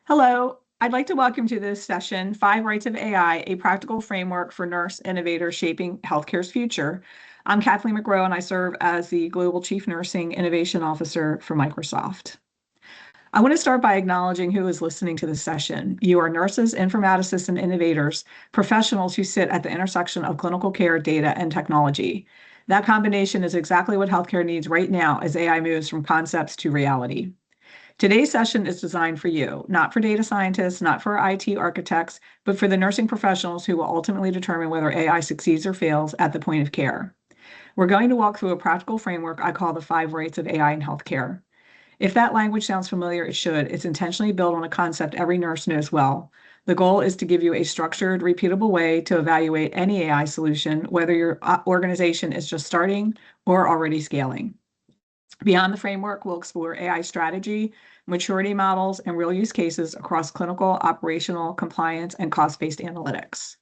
Hello, I'd like to welcome to this session, Five Rights of AI, a practical framework for nurse innovators shaping healthcare's future. I'm Kathleen McGrow, and I serve as the Global Chief Nursing Innovation Officer for Microsoft. I want to start by acknowledging who is listening to this session. You are nurses, informaticists, and innovators, professionals who sit at the intersection of clinical care, data, and technology. That combination is exactly what healthcare needs right now as AI moves from concepts to reality. Today's session is designed for you, not for data scientists, not for IT architects, but for the nursing professionals who will ultimately determine whether AI succeeds or fails at the point of care. We're going to walk through a practical framework I call the Five Rights of AI in Healthcare. If that language sounds familiar, it should. It's intentionally built on a concept every nurse knows well. The goal is to give you a structured, repeatable way to evaluate any AI solution, whether your organization is just starting or already scaling. Beyond the framework, we'll explore AI strategy, maturity models, and real use cases across clinical, operational, compliance, and cost-based analytics.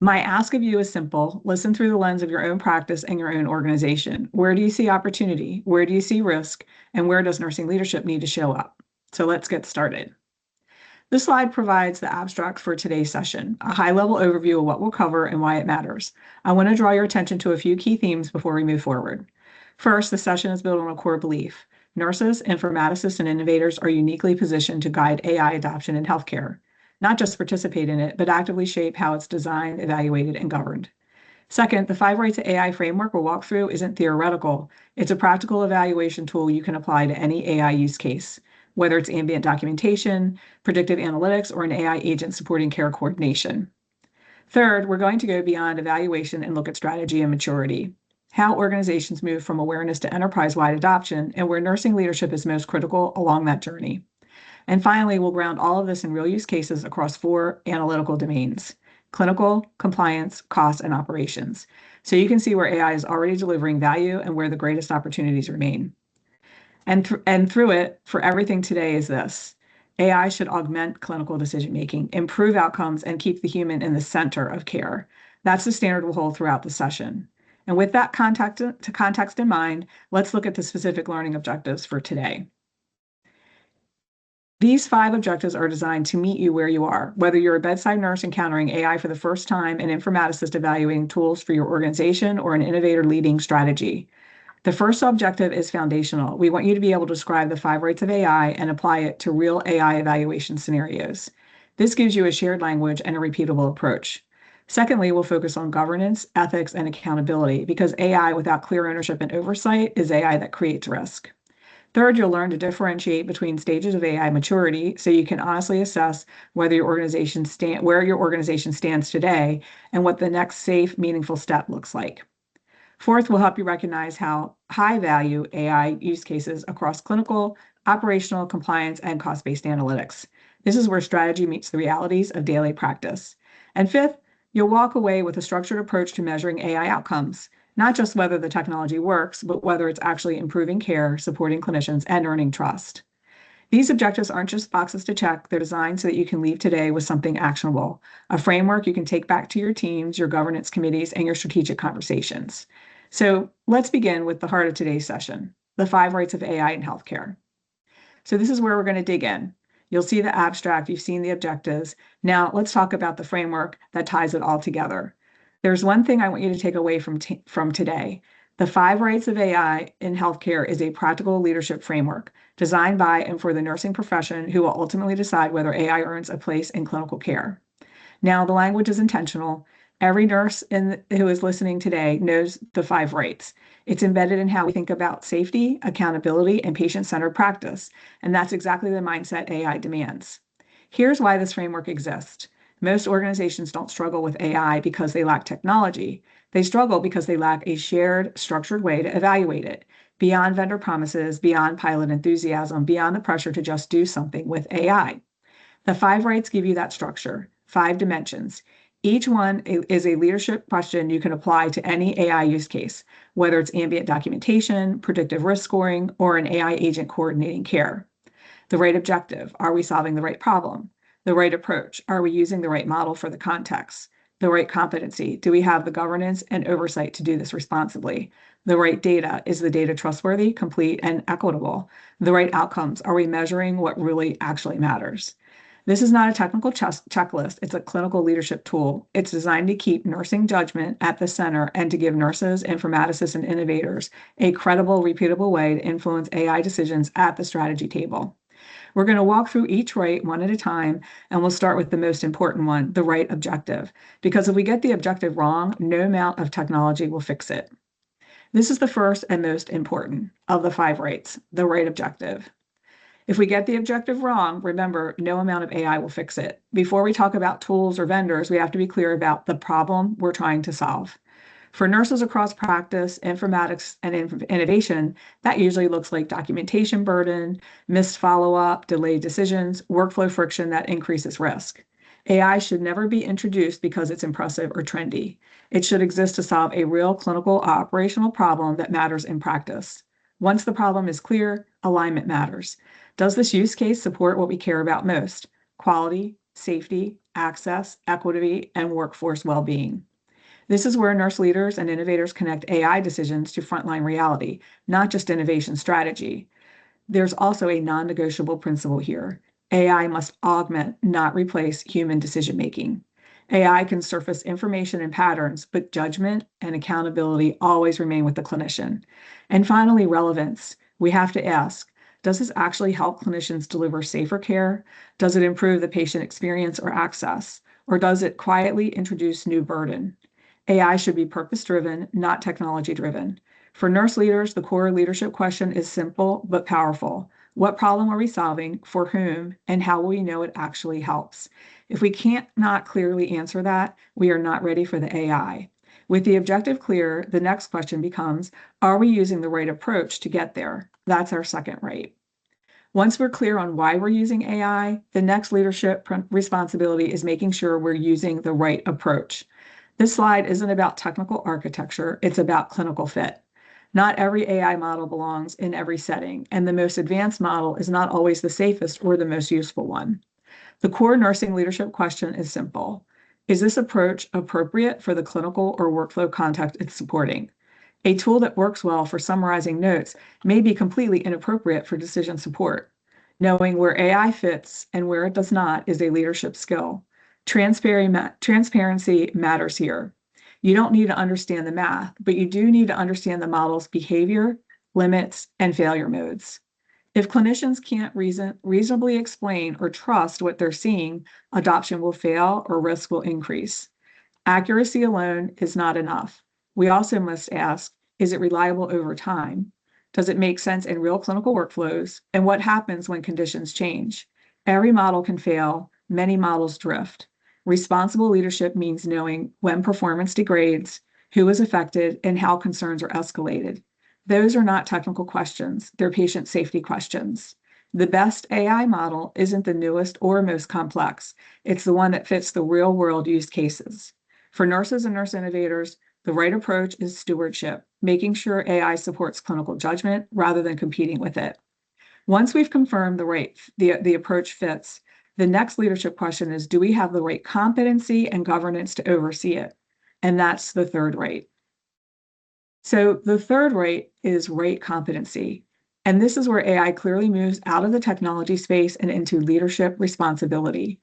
My ask of you is simple. Listen through the lens of your own practice and your own organization. Where do you see opportunity? Where do you see risk? And where does nursing leadership need to show up? So let's get started. This slide provides the abstract for today's session, a high-level overview of what we'll cover and why it matters. I want to draw your attention to a few key themes before we move forward. First, the session is built on a core belief. Nurses, informaticists, and innovators are uniquely positioned to guide AI adoption in healthcare, not just participate in it, but actively shape how it's designed, evaluated, and governed. Second, the Five Rights of AI framework we'll walk through isn't theoretical. It's a practical evaluation tool you can apply to any AI use case, whether it's ambient documentation, predictive analytics, or an AI agent supporting care coordination. Third, we're going to go beyond evaluation and look at strategy and maturity, how organizations move from awareness to enterprise-wide adoption, and where nursing leadership is most critical along that journey. And finally, we'll ground all of this in real use cases across four analytical domains: clinical, compliance, cost, and operations. So you can see where AI is already delivering value and where the greatest opportunities remain. And through it, for everything today is this: AI should augment clinical decision-making, improve outcomes, and keep the human in the center of care. That's the standard we'll hold throughout the session. And with that context in mind, let's look at the specific learning objectives for today. These 5 objectives are designed to meet you where you are, whether you're a bedside nurse encountering AI for the first time, an informaticist evaluating tools for your organization, or an innovator leading strategy. The first objective is foundational. We want you to be able to describe the 5 rights of AI and apply it to real AI evaluation scenarios. This gives you a shared language and a repeatable approach. Secondly, we'll focus on governance, ethics, and accountability, because AI without clear ownership and oversight is AI that creates risk. Third, you'll learn to differentiate between stages of AI maturity so you can honestly assess whether where your organization stands today and what the next safe, meaningful step looks like. Fourth, we'll help you recognize how high-value AI use cases across clinical, operational, compliance, and cost-based analytics. This is where strategy meets the realities of daily practice. And fifth, you'll walk away with a structured approach to measuring AI outcomes, not just whether the technology works, but whether it's actually improving care, supporting clinicians, and earning trust. These objectives aren't just boxes to check. They're designed so that you can leave today with something actionable, a framework you can take back to your teams, your governance committees, and your strategic conversations. So let's begin with the heart of today's session, the 5 rights of AI in healthcare. So this is where we're going to dig in. You'll see the abstract, you've seen the objectives. Now let's talk about the framework that ties it all together. There's one thing I want you to take away from today. The 5 rights of AI in healthcare is a practical leadership framework designed by and for the nursing profession who will ultimately decide whether AI earns a place in clinical care. Now, the language is intentional. Every nurse who is listening today knows the 5 rights. It's embedded in how we think about safety, accountability, and patient-centered practice, and that's exactly the mindset AI demands. Here's why this framework exists. Most organizations don't struggle with AI because they lack technology. They struggle because they lack a shared, structured way to evaluate it, beyond vendor promises, beyond pilot enthusiasm, beyond the pressure to just do something with AI. The 5 rights give you that structure, 5 dimensions. Each one is a leadership question you can apply to any AI use case, whether it's ambient documentation, predictive risk scoring, or an AI agent coordinating care. The right objective, are we solving the right problem? The right approach, are we using the right model for the context? The right competency. Do we have the governance and oversight to do this responsibly? The right data. Is the data trustworthy, complete, and equitable? The right outcomes. Are we measuring what really actually matters? This is not a technical checklist. It's a clinical leadership tool. It's designed to keep nursing judgment at the center and to give nurses, informaticists, and innovators a credible, repeatable way to influence AI decisions at the strategy table. We're going to walk through each right one at a time, and we'll start with the most important one, the right objective. Because if we get the objective wrong, no amount of technology will fix it. This is the first and most important of the 5 rights, the right objective. If we get the objective wrong, remember, no amount of AI will fix it. Before we talk about tools or vendors, we have to be clear about the problem we're trying to solve. For nurses across practice, informatics, and innovation, that usually looks like documentation burden, missed follow-up, delayed decisions, workflow friction that increases risk. AI should never be introduced because it's impressive or trendy. It should exist to solve a real clinical operational problem that matters in practice. Once the problem is clear, alignment matters. Does this use case support what we care about most? Quality, safety, access, equity, and workforce well-being. This is where nurse leaders and innovators connect AI decisions to frontline reality, not just innovation strategy. There's also a non-negotiable principle here. AI must augment, not replace, human decision-making. AI can surface information and patterns, but judgment and accountability always remain with the clinician. And finally, relevance. We have to ask, does this actually help clinicians deliver safer care? Does it improve the patient experience or access? Or does it quietly introduce new burden? AI should be purpose-driven, not technology-driven. For nurse leaders, the core leadership question is simple but powerful. What problem are we solving, for whom, and how will we know it actually helps? If we can't not clearly answer that, we are not ready for the AI. With the objective clear, the next question becomes, are we using the right approach to get there? That's our second right. Once we're clear on why we're using AI, the next leadership responsibility is making sure we're using the right approach. This slide isn't about technical architecture, it's about clinical fit. Not every AI model belongs in every setting, and the most advanced model is not always the safest or the most useful one. The core nursing leadership question is simple. Is this approach appropriate for the clinical or workflow context it's supporting? A tool that works well for summarizing notes may be completely inappropriate for decision support. Knowing where AI fits and where it does not is a leadership skill. Transparency matters here. You don't need to understand the math, but you do need to understand the model's behavior, limits, and failure modes. If clinicians can't reasonably explain or trust what they're seeing, adoption will fail or risk will increase. Accuracy alone is not enough. We also must ask, is it reliable over time? Does it make sense in real clinical workflows? And what happens when conditions change? Every model can fail, many models drift. Responsible leadership means knowing when performance degrades, who is affected, and how concerns are escalated. Those are not technical questions, they're patient safety questions. The best AI model isn't the newest or most complex. It's the one that fits the real-world use cases. For nurses and nurse innovators, the right approach is stewardship, making sure AI supports clinical judgment rather than competing with it. Once we've confirmed the approach fits, the next leadership question is, do we have the right competency and governance to oversee it? And that's the third right. So the third right is right competency. And this is where AI clearly moves out of the technology space and into leadership responsibility.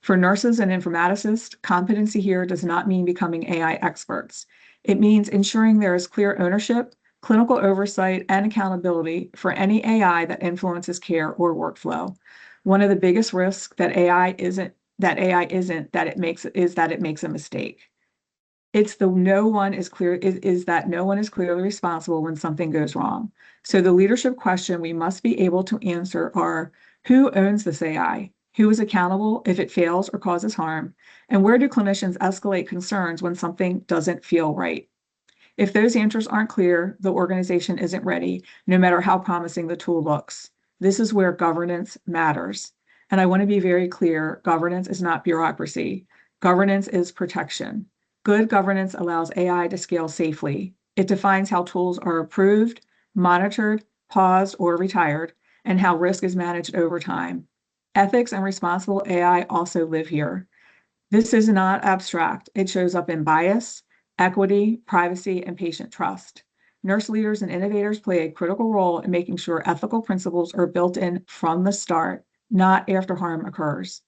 For nurses and informaticists, competency here does not mean becoming AI experts. It means ensuring there is clear ownership, clinical oversight, and accountability for any AI that influences care or workflow. One of the biggest risks that it makes a mistake. It's that no one is clearly responsible when something goes wrong. So the leadership question we must be able to answer are, who owns this AI? Who is accountable if it fails or causes harm? And where do clinicians escalate concerns when something doesn't feel right? If those answers aren't clear, the organization isn't ready, no matter how promising the tool looks. This is where governance matters. And I want to be very clear, governance is not bureaucracy. Governance is protection. Good governance allows AI to scale safely. It defines how tools are approved, monitored, paused, or retired, and how risk is managed over time. Ethics and responsible AI also live here. This is not abstract. It shows up in bias, equity, privacy, and patient trust. Nurse leaders and innovators play a critical role in making sure ethical principles are built in from the start, not after harm occurs.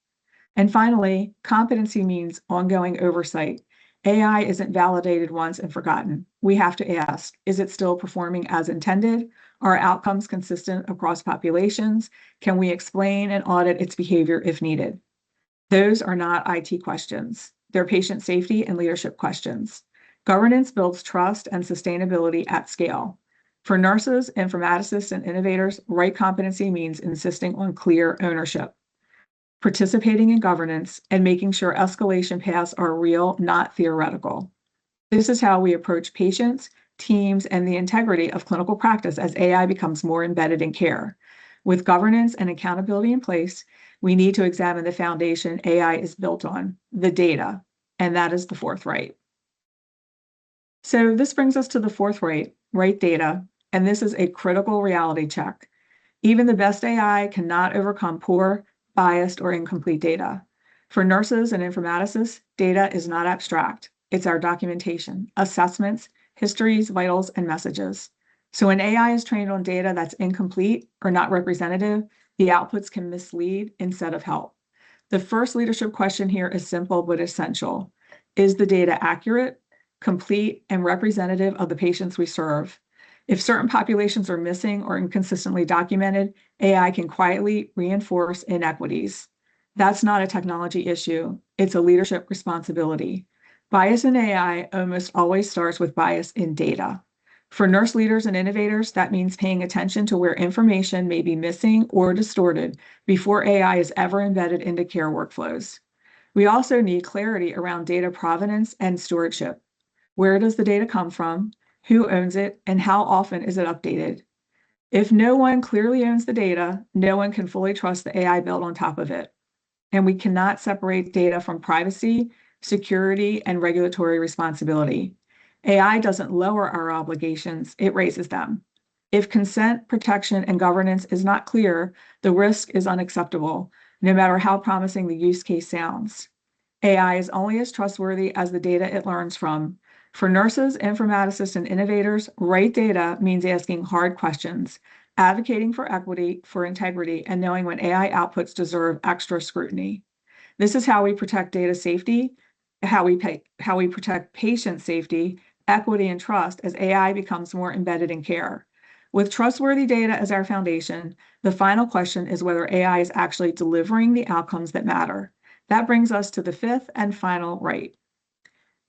And finally, competency means ongoing oversight. AI isn't validated once and forgotten. We have to ask, is it still performing as intended? Are outcomes consistent across populations? Can we explain and audit its behavior if needed? Those are not IT questions. They're patient safety and leadership questions. Governance builds trust and sustainability at scale. For nurses, informaticists, and innovators, right competency means insisting on clear ownership, participating in governance, and making sure escalation paths are real, not theoretical. This is how we approach patients, teams, and the integrity of clinical practice as AI becomes more embedded in care. With governance and accountability in place, we need to examine the foundation AI is built on, the data, and that is the fourth right. So this brings us to the fourth right data, and this is a critical reality check. Even the best AI cannot overcome poor, biased, or incomplete data. For nurses and informaticists, data is not abstract. It's our documentation, assessments, histories, vitals, and messages. So when AI is trained on data that's incomplete or not representative, the outputs can mislead instead of help. The first leadership question here is simple but essential. Is the data accurate, complete, and representative of the patients we serve? If certain populations are missing or inconsistently documented, AI can quietly reinforce inequities. That's not a technology issue. It's a leadership responsibility. Bias in AI almost always starts with bias in data. For nurse leaders and innovators, that means paying attention to where information may be missing or distorted before AI is ever embedded into care workflows. We also need clarity around data provenance and stewardship. Where does the data come from? Who owns it? And how often is it updated? If no one clearly owns the data, no one can fully trust the AI built on top of it. And we cannot separate data from privacy, security, and regulatory responsibility. AI doesn't lower our obligations, it raises them. If consent, protection, and governance is not clear, the risk is unacceptable, no matter how promising the use case sounds. AI is only as trustworthy as the data it learns from. For nurses, informaticists, and innovators, right data means asking hard questions, advocating for equity, for integrity, and knowing when AI outputs deserve extra scrutiny. This is how we protect data safety, how we protect patient safety, equity, and trust as AI becomes more embedded in care. With trustworthy data as our foundation, the final question is whether AI is actually delivering the outcomes that matter. That brings us to the fifth and final right,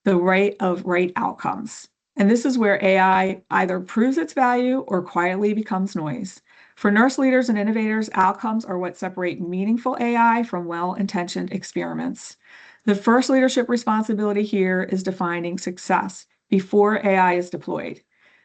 the right of right outcomes. And this is where AI either proves its value or quietly becomes noise. For nurse leaders and innovators, outcomes are what separate meaningful AI from well-intentioned experiments. The first leadership responsibility here is defining success before AI is deployed.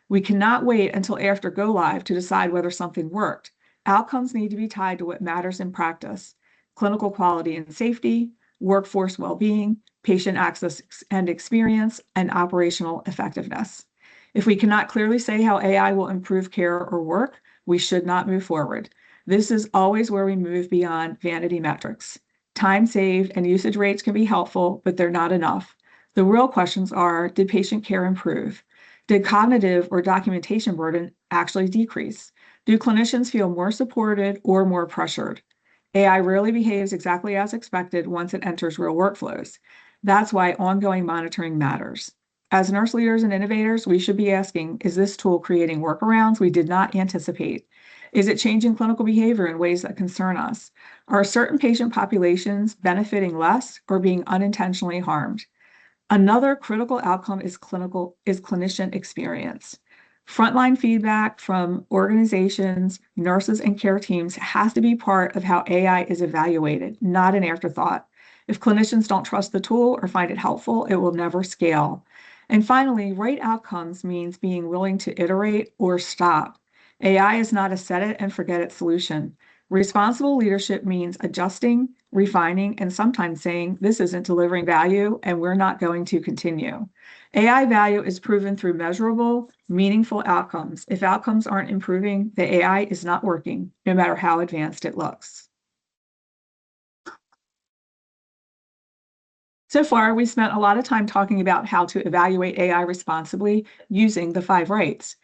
We cannot wait until after go live to decide whether something worked. Outcomes need to be tied to what matters in practice: clinical quality and safety, workforce well-being, patient access and experience, and operational effectiveness. If we cannot clearly say how AI will improve care or work, we should not move forward. This is always where we move beyond vanity metrics. Time saved and usage rates can be helpful, but they're not enough. The real questions are, did patient care improve? Did cognitive or documentation burden actually decrease? Do clinicians feel more supported or more pressured? AI rarely behaves exactly as expected once it enters real workflows. That's why ongoing monitoring matters. As nurse leaders and innovators, we should be asking, is this tool creating workarounds we did not anticipate? Is it changing clinical behavior in ways that concern us? Are certain patient populations benefiting less or being unintentionally harmed? Another critical outcome is clinician experience. Frontline feedback from organizations, nurses, and care teams has to be part of how AI is evaluated, not an afterthought. If clinicians don't trust the tool or find it helpful, it will never scale. And finally, right outcomes means being willing to iterate or stop. AI is not a set it and forget it solution. Responsible leadership means adjusting, refining, and sometimes saying, this isn't delivering value and we're not going to continue. AI value is proven through measurable, meaningful outcomes. If outcomes aren't improving, the AI is not working, no matter how advanced it looks. So far, we spent a lot of time talking about how to evaluate AI responsibly using the five rights.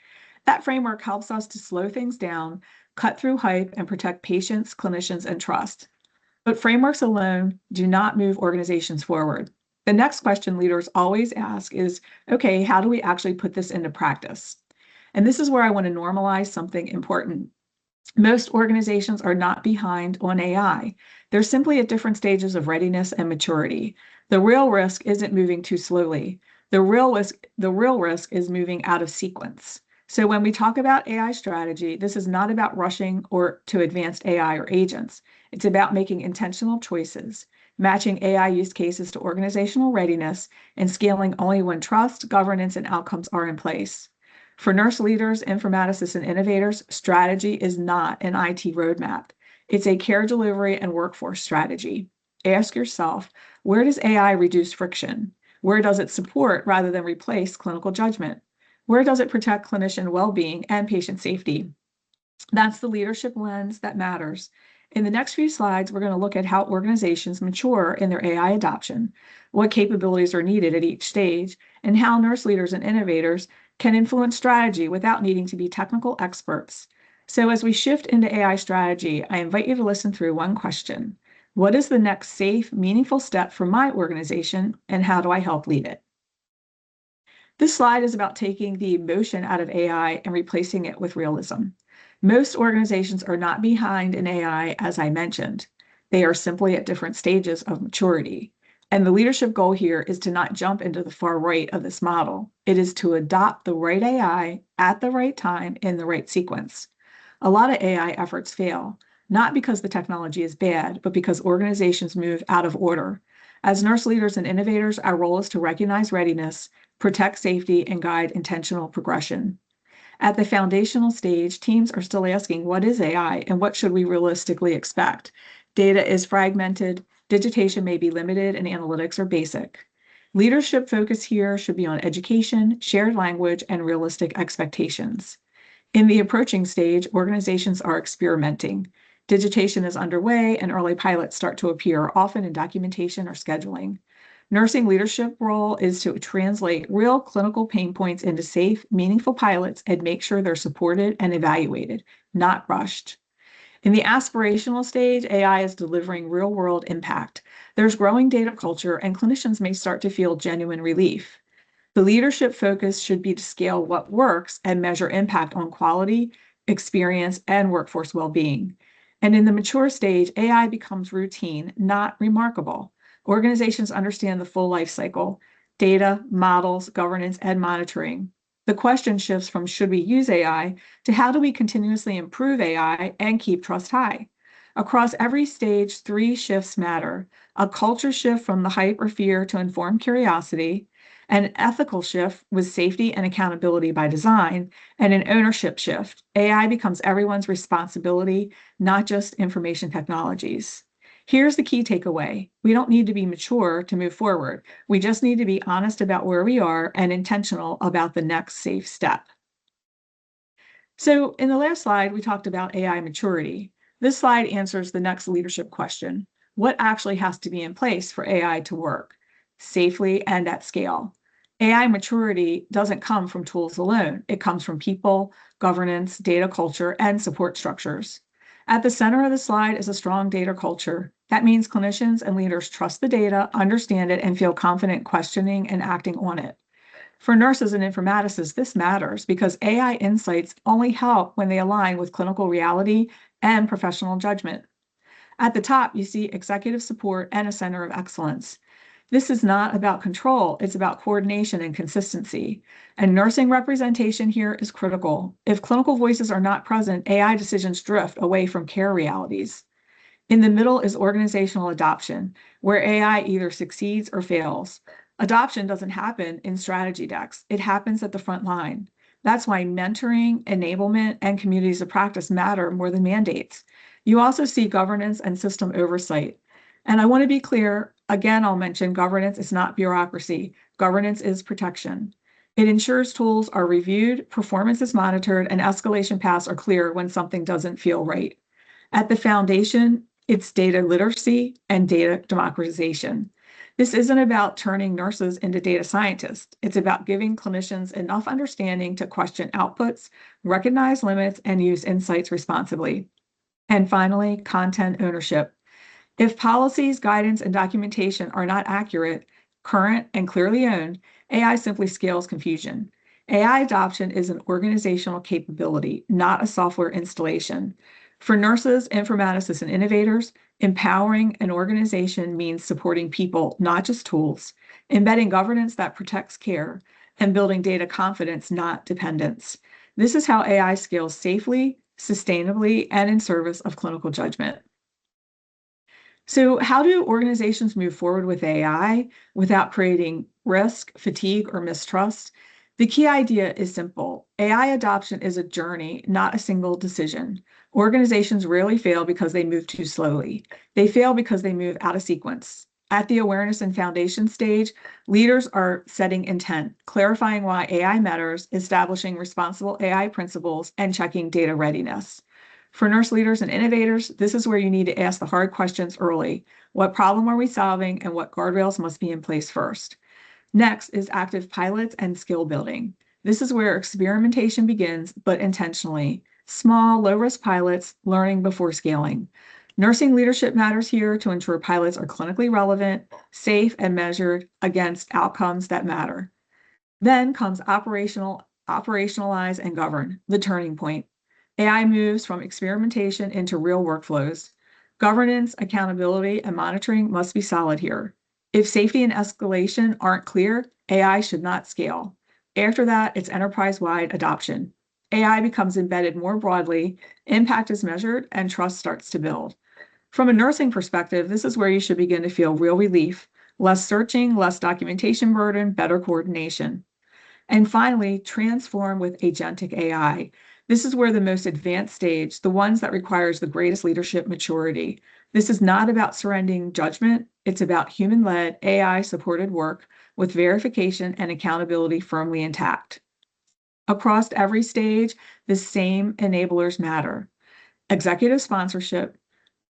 That framework helps us to slow things down, cut through hype, and protect patients, clinicians, and trust. But frameworks alone do not move organizations forward. The next question leaders always ask is, okay, how do we actually put this into practice? And this is where I want to normalize something important. Most organizations are not behind on AI. They're simply at different stages of readiness and maturity. The real risk isn't moving too slowly. The real risk is moving out of sequence. So when we talk about AI strategy, this is not about rushing or to advanced AI or agents. It's about making intentional choices, matching AI use cases to organizational readiness, and scaling only when trust, governance, and outcomes are in place. For nurse leaders, informaticists, and innovators, strategy is not an IT roadmap. It's a care delivery and workforce strategy. Ask yourself, where does AI reduce friction? Where does it support rather than replace clinical judgment? Where does it protect clinician well-being and patient safety? That's the leadership lens that matters. In the next few slides, we're going to look at how organizations mature in their AI adoption, what capabilities are needed at each stage, and how nurse leaders and innovators can influence strategy without needing to be technical experts. So as we shift into AI strategy, I invite you to listen through one question. What is the next safe, meaningful step for my organization, and how do I help lead it? This slide is about taking the emotion out of AI and replacing it with realism. Most organizations are not behind in AI, as I mentioned. They are simply at different stages of maturity. And the leadership goal here is to not jump into the far right of this model. It is to adopt the right AI at the right time in the right sequence. A lot of AI efforts fail, not because the technology is bad, but because organizations move out of order. As nurse leaders and innovators, our role is to recognize readiness, protect safety, and guide intentional progression. At the foundational stage, teams are still asking, what is AI and what should we realistically expect? Data is fragmented, digitation may be limited, and analytics are basic. Leadership focus here should be on education, shared language, and realistic expectations. In the approaching stage, organizations are experimenting. Digitation is underway, and early pilots start to appear, often in documentation or scheduling. Nursing leadership role is to translate real clinical pain points into safe, meaningful pilots and make sure they're supported and evaluated, not rushed. In the aspirational stage, AI is delivering real-world impact. There's growing data culture, and clinicians may start to feel genuine relief. The leadership focus should be to scale what works and measure impact on quality, experience, and workforce well-being. And in the mature stage, AI becomes routine, not remarkable. Organizations understand the full life cycle, data, models, governance, and monitoring. The question shifts from should we use AI to how do we continuously improve AI and keep trust high? Across every stage, three shifts matter. A culture shift from the hype or fear to informed curiosity, an ethical shift with safety and accountability by design, and an ownership shift. AI becomes everyone's responsibility, not just information technologies. Here's the key takeaway. We don't need to be mature to move forward. We just need to be honest about where we are and intentional about the next safe step. So in the last slide, we talked about AI maturity. This slide answers the next leadership question. What actually has to be in place for AI to work safely and at scale? AI maturity doesn't come from tools alone. It comes from people, governance, data culture, and support structures. At the center of the slide is a strong data culture. That means clinicians and leaders trust the data, understand it, and feel confident questioning and acting on it. For nurses and informaticists, this matters because AI insights only help when they align with clinical reality and professional judgment. At the top, you see executive support and a center of excellence. This is not about control, it's about coordination and consistency. And nursing representation here is critical. If clinical voices are not present, AI decisions drift away from care realities. In the middle is organizational adoption, where AI either succeeds or fails. Adoption doesn't happen in strategy decks, it happens at the front line. That's why mentoring, enablement, and communities of practice matter more than mandates. You also see governance and system oversight. And I want to be clear, again, I'll mention governance is not bureaucracy. Governance is protection. It ensures tools are reviewed, performance is monitored, and escalation paths are clear when something doesn't feel right. At the foundation, it's data literacy and data democratization. This isn't about turning nurses into data scientists. It's about giving clinicians enough understanding to question outputs, recognize limits, and use insights responsibly. And finally, content ownership. If policies, guidance, and documentation are not accurate, current, and clearly owned, AI simply scales confusion. AI adoption is an organizational capability, not a software installation. For nurses, informaticists, and innovators, empowering an organization means supporting people, not just tools, embedding governance that protects care, and building data confidence, not dependence. This is how AI scales safely, sustainably, and in service of clinical judgment. So, how do organizations move forward with AI without creating risk, fatigue, or mistrust? The key idea is simple. AI adoption is a journey, not a single decision. Organizations rarely fail because they move too slowly. They fail because they move out of sequence. At the awareness and foundation stage, leaders are setting intent, clarifying why AI matters, establishing responsible AI principles, and checking data readiness. For nurse leaders and innovators, this is where you need to ask the hard questions early. What problem are we solving, and what guardrails must be in place first? Next is active pilots and skill building. This is where experimentation begins, but intentionally. Small, low-risk pilots, learning before scaling. Nursing leadership matters here to ensure pilots are clinically relevant, safe, and measured against outcomes that matter. Then comes operationalize and govern, the turning point. AI moves from experimentation into real workflows. Governance, accountability, and monitoring must be solid here. If safety and escalation aren't clear, AI should not scale. After that, it's enterprise-wide adoption. AI becomes embedded more broadly, impact is measured, and trust starts to build. From a nursing perspective, this is where you should begin to feel real relief. Less searching, less documentation burden, better coordination. And finally, transform with agentic AI. This is where the most advanced stage, the ones that requires the greatest leadership maturity. This is not about surrendering judgment. It's about human-led, AI-supported work with verification and accountability firmly intact. Across every stage, the same enablers matter. Executive sponsorship,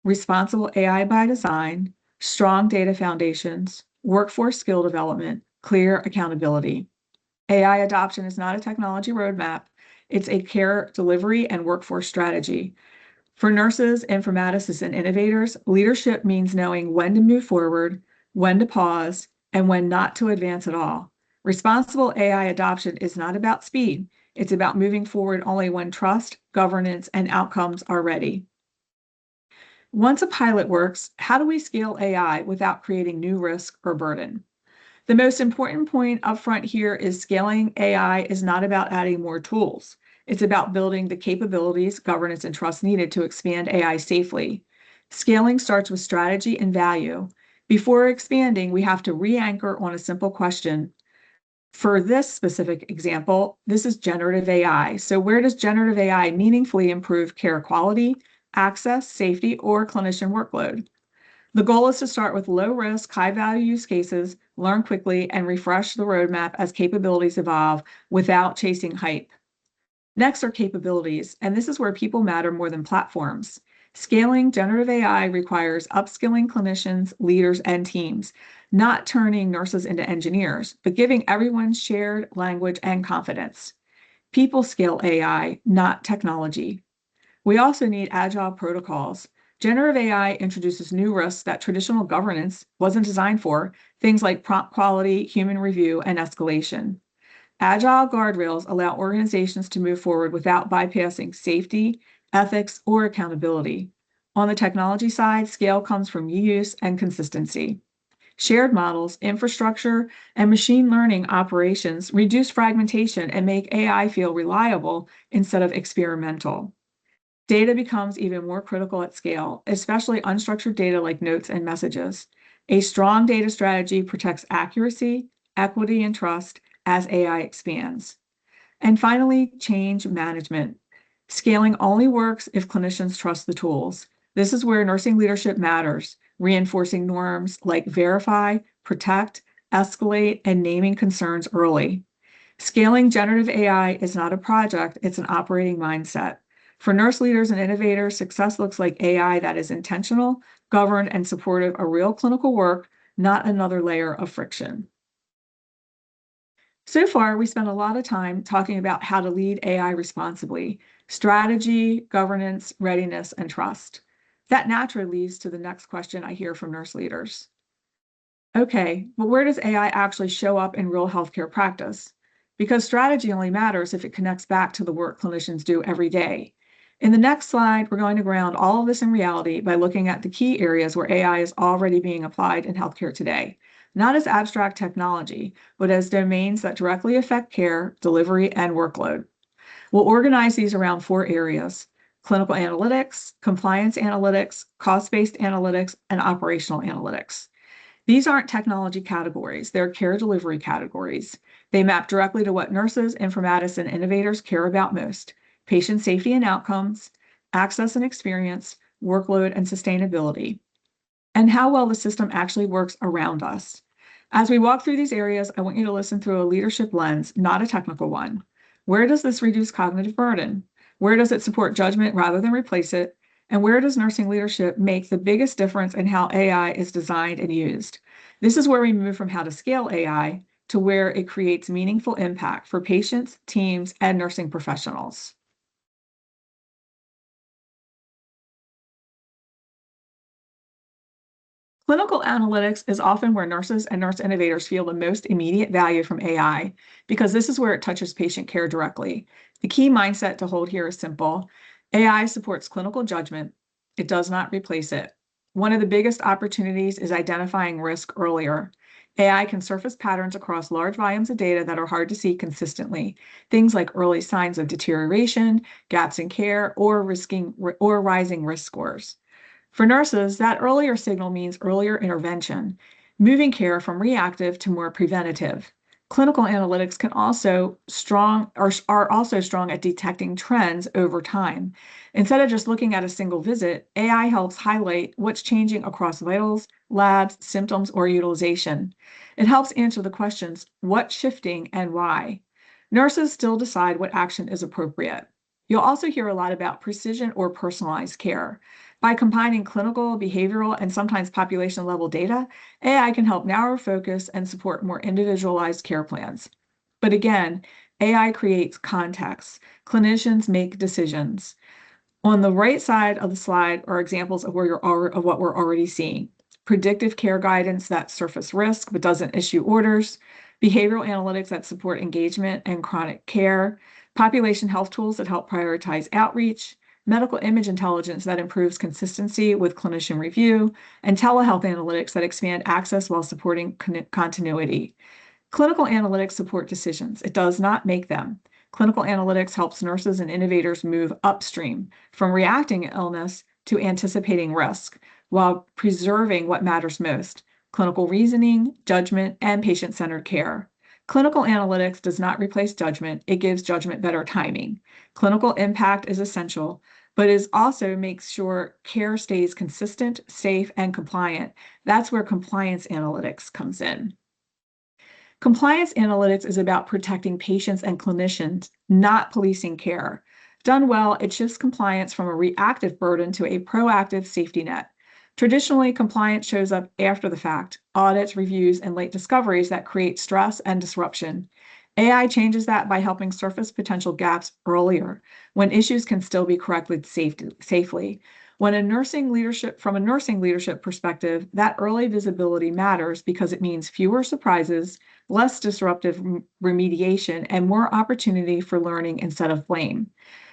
responsible AI by design, strong data foundations, workforce skill development, clear accountability. AI adoption is not a technology roadmap. It's a care delivery and workforce strategy. For nurses, informaticists, and innovators, leadership means knowing when to move forward, when to pause, and when not to advance at all. Responsible AI adoption is not about speed. It's about moving forward only when trust, governance, and outcomes are ready. Once a pilot works, how do we scale AI without creating new risk or burden? The most important point upfront here is scaling AI is not about adding more tools. It's about building the capabilities, governance, and trust needed to expand AI safely. Scaling starts with strategy and value. Before expanding, we have to re-anchor on a simple question. For this specific example, this is generative AI. So where does generative AI meaningfully improve care quality, access, safety, or clinician workload? The goal is to start with low-risk, high-value use cases, learn quickly, and refresh the roadmap as capabilities evolve without chasing hype. Next are capabilities, and this is where people matter more than platforms. Scaling generative AI requires upskilling clinicians, leaders, and teams, not turning nurses into engineers, but giving everyone shared language and confidence. People scale AI, not technology. We also need agile protocols. Generative AI introduces new risks that traditional governance wasn't designed for, things like prompt quality, human review, and escalation. Agile guardrails allow organizations to move forward without bypassing safety, ethics, or accountability. On the technology side, scale comes from reuse and consistency. Shared models, infrastructure, and machine learning operations reduce fragmentation and make AI feel reliable instead of experimental. Data becomes even more critical at scale, especially unstructured data like notes and messages. A strong data strategy protects accuracy, equity, and trust as AI expands. And finally, change management. Scaling only works if clinicians trust the tools. This is where nursing leadership matters, reinforcing norms like verify, protect, escalate, and naming concerns early. Scaling generative AI is not a project, it's an operating mindset. For nurse leaders and innovators, success looks like AI that is intentional, governed, and supportive of real clinical work, not another layer of friction. So far, we spent a lot of time talking about how to lead AI responsibly: strategy, governance, readiness, and trust. That naturally leads to the next question I hear from nurse leaders. Okay, but where does AI actually show up in real healthcare practice? Because strategy only matters if it connects back to the work clinicians do every day. In the next slide, we're going to ground all of this in reality by looking at the key areas where AI is already being applied in healthcare today, not as abstract technology, but as domains that directly affect care, delivery, and workload. We'll organize these around 4 areas: clinical analytics, compliance analytics, cost-based analytics, and operational analytics. These aren't technology categories, they're care delivery categories. They map directly to what nurses, informatics, and innovators care about most: patient safety and outcomes, access and experience, workload and sustainability, and how well the system actually works around us. As we walk through these areas, I want you to listen through a leadership lens, not a technical one. Where does this reduce cognitive burden? Where does it support judgment rather than replace it? And where does nursing leadership make the biggest difference in how AI is designed and used? This is where we move from how to scale AI to where it creates meaningful impact for patients, teams, and nursing professionals. Clinical analytics is often where nurses and nurse innovators feel the most immediate value from AI because this is where it touches patient care directly. The key mindset to hold here is simple: AI supports clinical judgment, it does not replace it. One of the biggest opportunities is identifying risk earlier. AI can surface patterns across large volumes of data that are hard to see consistently. Things like early signs of deterioration, gaps in care, or rising risk scores. For nurses, that earlier signal means earlier intervention, moving care from reactive to more preventative. Clinical analytics are also strong at detecting trends over time. Instead of just looking at a single visit, AI helps highlight what's changing across vitals, labs, symptoms, or utilization. It helps answer the questions: what's shifting and why? Nurses still decide what action is appropriate. You'll also hear a lot about precision or personalized care. By combining clinical, behavioral, and sometimes population level data, AI can help narrow focus and support more individualized care plans. But again, AI creates context. Clinicians make decisions. On the right side of the slide are examples of of what we're already seeing: predictive care guidance that surface risk but doesn't issue orders, behavioral analytics that support engagement and chronic care, population health tools that help prioritize outreach, medical image intelligence that improves consistency with clinician review, and telehealth analytics that expand access while supporting continuity. Clinical analytics support decisions. It does not make them. Clinical analytics helps nurses and innovators move upstream from reacting to illness to anticipating risk while preserving what matters most: clinical reasoning, judgment, and patient-centered care. Clinical analytics does not replace judgment, it gives judgment better timing. Clinical impact is essential, but it also makes sure care stays consistent, safe, and compliant. That's where compliance analytics comes in. Compliance analytics is about protecting patients and clinicians, not policing care. Done well, it shifts compliance from a reactive burden to a proactive safety net. Traditionally, compliance shows up after the fact: audits, reviews, and late discoveries that create stress and disruption. AI changes that by helping surface potential gaps earlier, when issues can still be corrected safely. From a nursing leadership perspective, that early visibility matters because it means fewer surprises, less disruptive remediation, and more opportunity for learning instead of blame.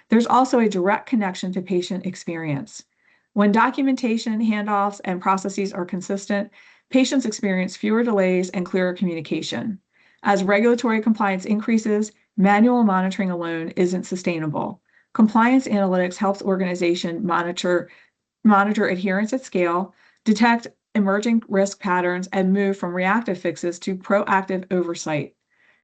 There's also a direct connection to patient experience. When documentation, handoffs, and processes are consistent, patients experience fewer delays and clearer communication. As regulatory compliance increases, manual monitoring alone isn't sustainable. Compliance analytics helps organizations monitor adherence at scale, detect emerging risk patterns, and move from reactive fixes to proactive oversight.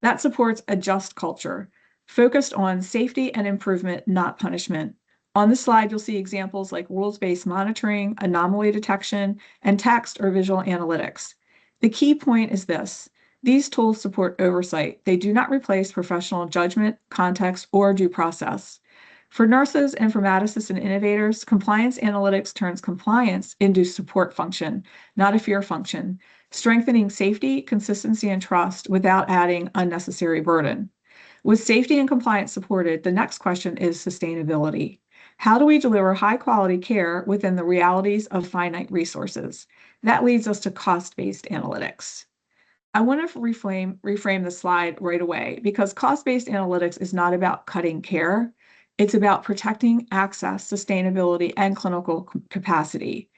That supports a just culture, focused on safety and improvement, not punishment. On the slide, you'll see examples like rules-based monitoring, anomaly detection, and text or visual analytics. The key point is this: these tools support oversight. They do not replace professional judgment, context, or due process. For nurses, informaticists, and innovators, compliance analytics turns compliance into support function, not a fear function, strengthening safety, consistency, and trust without adding unnecessary burden. With safety and compliance supported, the next question is sustainability. How do we deliver high quality care within the realities of finite resources? That leads us to cost-based analytics. I want to reframe the slide right away because cost-based analytics is not about cutting care. It's about protecting access, sustainability, and clinical capacity.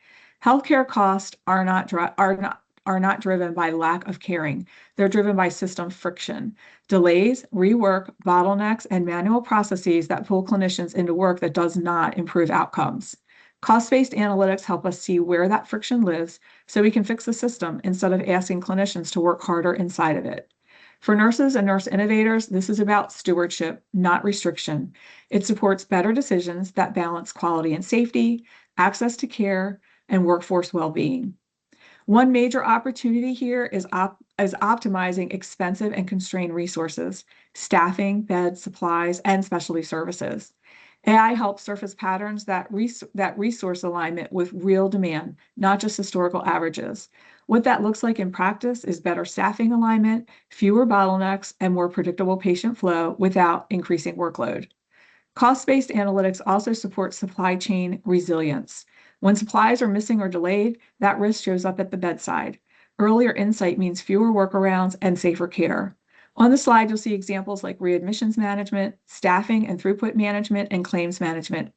Healthcare costs are not driven by lack of caring. They're driven by system friction, delays, rework, bottlenecks, and manual processes that pull clinicians into work that does not improve outcomes. Cost-based analytics help us see where that friction lives so we can fix the system instead of asking clinicians to work harder inside of it. For nurses and nurse innovators, this is about stewardship, not restriction. It supports better decisions that balance quality and safety, access to care, and workforce well-being. One major opportunity here is optimizing expensive and constrained resources, staffing, beds, supplies, and specialty services. AI helps surface patterns that resource alignment with real demand, not just historical averages. What that looks like in practice is better staffing alignment, fewer bottlenecks, and more predictable patient flow without increasing workload. Cost-based analytics also support supply chain resilience. When supplies are missing or delayed, that risk shows up at the bedside. Earlier insight means fewer workarounds and safer care. On the slide, you'll see examples like readmissions management, staffing and throughput management, and claims management.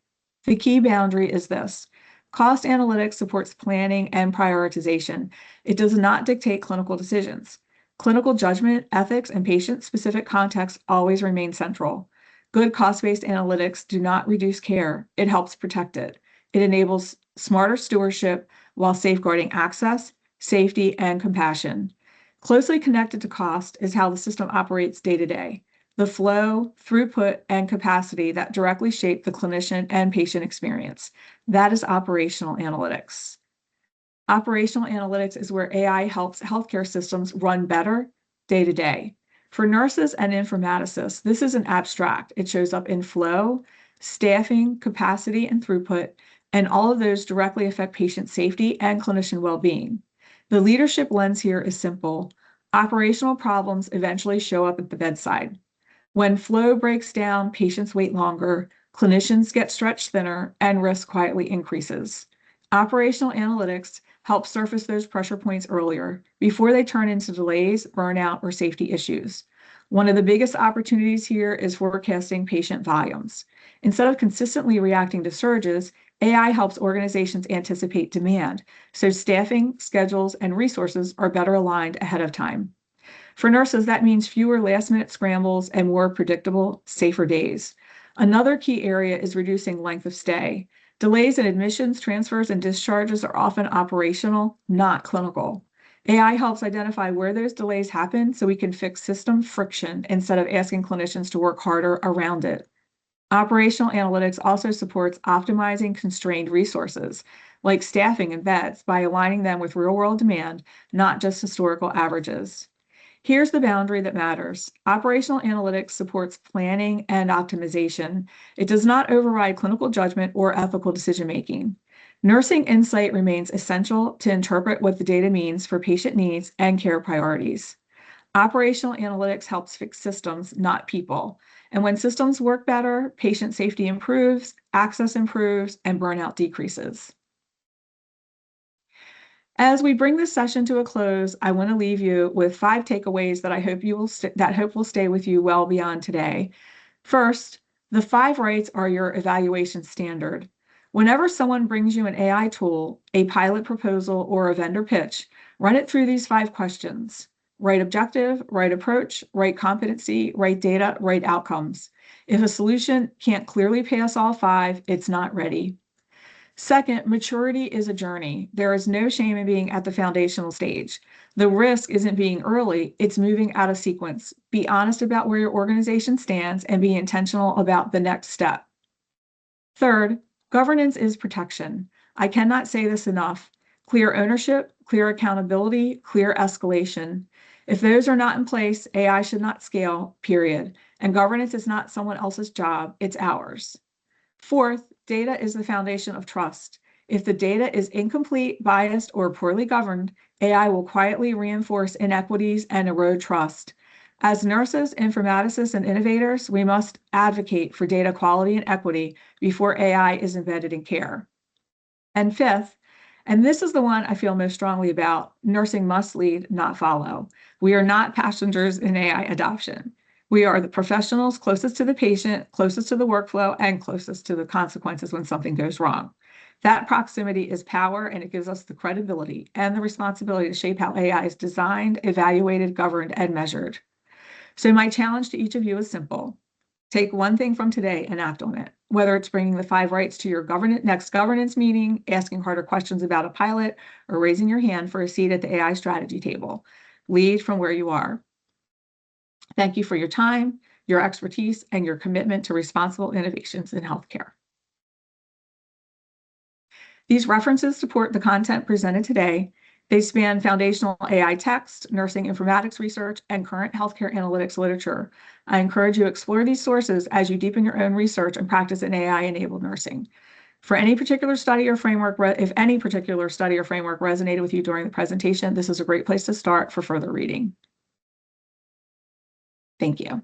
The key boundary is this. Cost analytics supports planning and prioritization. It does not dictate clinical decisions. Clinical judgment, ethics, and patient-specific context always remain central. Good cost-based analytics do not reduce care. It helps protect it. It enables smarter stewardship while safeguarding access, safety, and compassion. Closely connected to cost is how the system operates day to day, the flow, throughput, and capacity that directly shape the clinician and patient experience. That is operational analytics. Operational analytics is where AI helps healthcare systems run better day to day. For nurses and informaticists, this isn't abstract. It shows up in flow, staffing, capacity, and throughput, and all of those directly affect patient safety and clinician well-being. The leadership lens here is simple. Operational problems eventually show up at the bedside. When flow breaks down, patients wait longer, clinicians get stretched thinner, and risk quietly increases. Operational analytics help surface those pressure points earlier, before they turn into delays, burnout, or safety issues. One of the biggest opportunities here is forecasting patient volumes. Instead of consistently reacting to surges, AI helps organizations anticipate demand, so staffing, schedules, and resources are better aligned ahead of time. For nurses, that means fewer last-minute scrambles and more predictable, safer days. Another key area is reducing length of stay. Delays in admissions, transfers, and discharges are often operational, not clinical. AI helps identify where those delays happen so we can fix system friction instead of asking clinicians to work harder around it. Operational analytics also supports optimizing constrained resources, like staffing and beds, by aligning them with real-world demand, not just historical averages. Here's the boundary that matters. Operational analytics supports planning and optimization. It does not override clinical judgment or ethical decision-making. Nursing insight remains essential to interpret what the data means for patient needs and care priorities. Operational analytics helps fix systems, not people. And when systems work better, patient safety improves, access improves, and burnout decreases. As we bring this session to a close, I want to leave you with 5 takeaways that I hope will stay with you well beyond today. First, the 5 rights are your evaluation standard. Whenever someone brings you an AI tool, a pilot proposal, or a vendor pitch, run it through these 5 questions. Right objective, right approach, right competency, right data, right outcomes. If a solution can't clearly pass all 5, it's not ready. Second, maturity is a journey. There is no shame in being at the foundational stage. The risk isn't being early, it's moving out of sequence. Be honest about where your organization stands and be intentional about the next step. Third, governance is protection. I cannot say this enough. Clear ownership, clear accountability, clear escalation. If those are not in place, AI should not scale, period. And governance is not someone else's job, it's ours. Fourth, data is the foundation of trust. If the data is incomplete, biased, or poorly governed, AI will quietly reinforce inequities and erode trust. As nurses, informaticists, and innovators, we must advocate for data quality and equity before AI is embedded in care. And fifth, and this is the one I feel most strongly about, nursing must lead, not follow. We are not passengers in AI adoption. We are the professionals closest to the patient, closest to the workflow, and closest to the consequences when something goes wrong. That proximity is power, and it gives us the credibility and the responsibility to shape how AI is designed, evaluated, governed, and measured. So my challenge to each of you is simple. Take one thing from today and act on it, whether it's bringing the 5 rights to your next governance meeting, asking harder questions about a pilot, or raising your hand for a seat at the AI strategy table. Lead from where you are. Thank you for your time, your expertise, and your commitment to responsible innovations in healthcare. These references support the content presented today. They span foundational AI text, nursing informatics research, and current healthcare analytics literature. I encourage you to explore these sources as you deepen your own research and practice in AI-enabled nursing. For any particular study or framework, if any particular study or framework resonated with you during the presentation, this is a great place to start for further reading. Thank you.